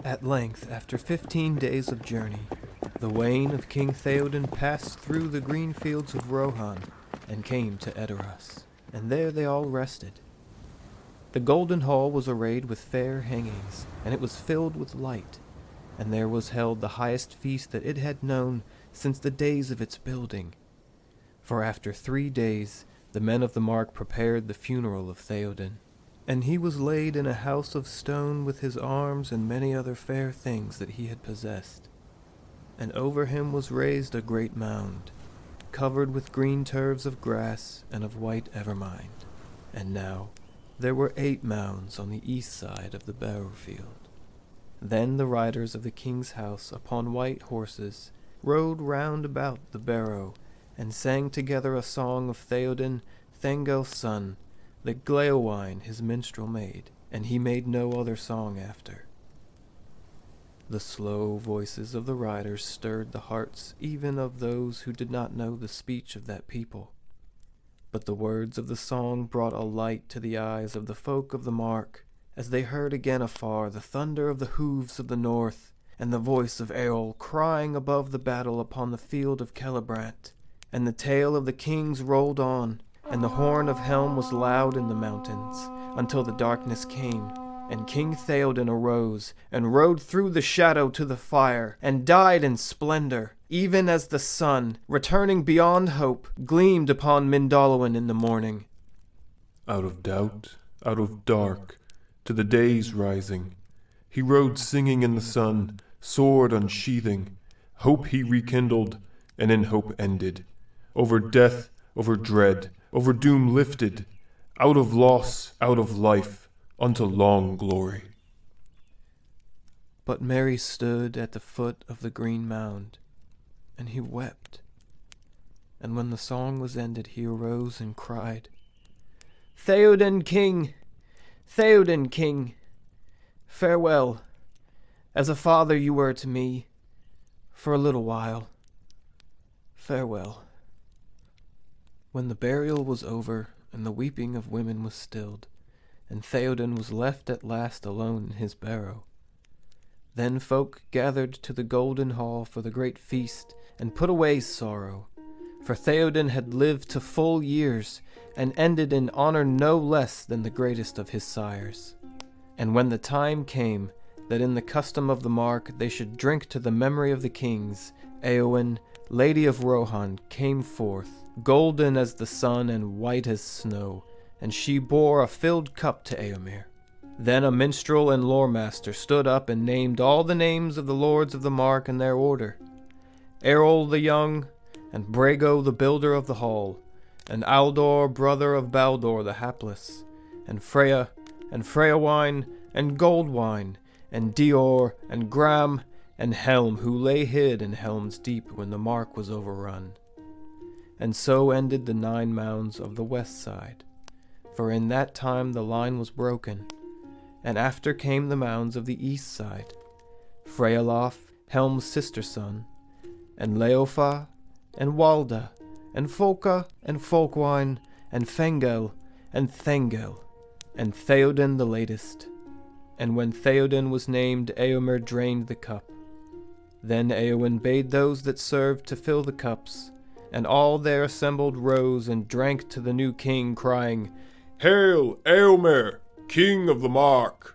At length, after 15 days of journey, the wain of King Théoden passed through the green fields of Rohan and came to Edoras, and there they all rested. The golden hall was arrayed with fair hangings, and it was filled with light, and there was held the highest feast that it had known since the days of its building. For after 3 days the men of the mark prepared the funeral of Théoden, and he was laid in a house of stone with his arms and many other fair things that he had possessed. And over him was raised a great mound, covered with green turves of grass and of white evermind. And now there were 8 mounds on the east side of the barrow field. Then the riders of the king's house upon white horses rode round about the barrow, and sang together a song of Théoden, Thengel's son, that Gleowine his minstrel made, and he made no other song after. The slow voices of the riders stirred the hearts even of those who did not know the speech of that people. But the words of the song brought a light to the eyes of the folk of the mark, as they heard again afar the thunder of the hoofs of the north, and the voice of Eorl crying above the battle upon the field of Celebrant. And the tale of the kings rolled on, and the horn of Helm was loud in the mountains, until the darkness came, and King Théoden arose, and rode through the shadow to the fire, and died in splendor, even as the sun, returning beyond hope, gleamed upon Mindolluin in the morning. Out of doubt, out of dark, to the day's rising, he rode singing in the sun, sword unsheathing. Hope he rekindled, and in hope ended. Over death, over dread, over doom lifted, out of loss, out of life, unto long glory. But Merry stood at the foot of the green mound, and he wept. And when the song was ended, he arose and cried, Théoden King! Théoden King! Farewell, as a father you were to me, for a little while. Farewell. When the burial was over, and the weeping of women was stilled, and Théoden was left at last alone in his barrow, then folk gathered to the golden hall for the great feast, and put away sorrow, for Théoden had lived to full years, and ended in honor no less than the greatest of his sires. And when the time came that in the custom of the mark they should drink to the memory of the kings, Eowyn, Lady of Rohan, came forth, golden as the sun and white as snow, and she bore a filled cup to Eomer. Then a minstrel and lore-master stood up and named all the names of the lords of the mark in their order: Eorl the young, and Brago the builder of the hall, and Aldor brother of Baldur the hapless, and Freya, and Freywine, and Goldwine, and Dior, and Gram, and Helm, who lay hid in Helm's Deep when the mark was overrun. And so ended the 9 mounds of the west side, for in that time the line was broken. And after came the mounds of the east side, Freyalaf, Helm's sister son, and Leofa, and Walda, and Folka, and Folkwine, and Fengel, and Thengel, and Théoden the latest. And when Théoden was named, Eomer drained the cup. Then Eowyn bade those that served to fill the cups, and all there assembled rose and drank to the new king, crying, Hail, Eomer, king of the mark!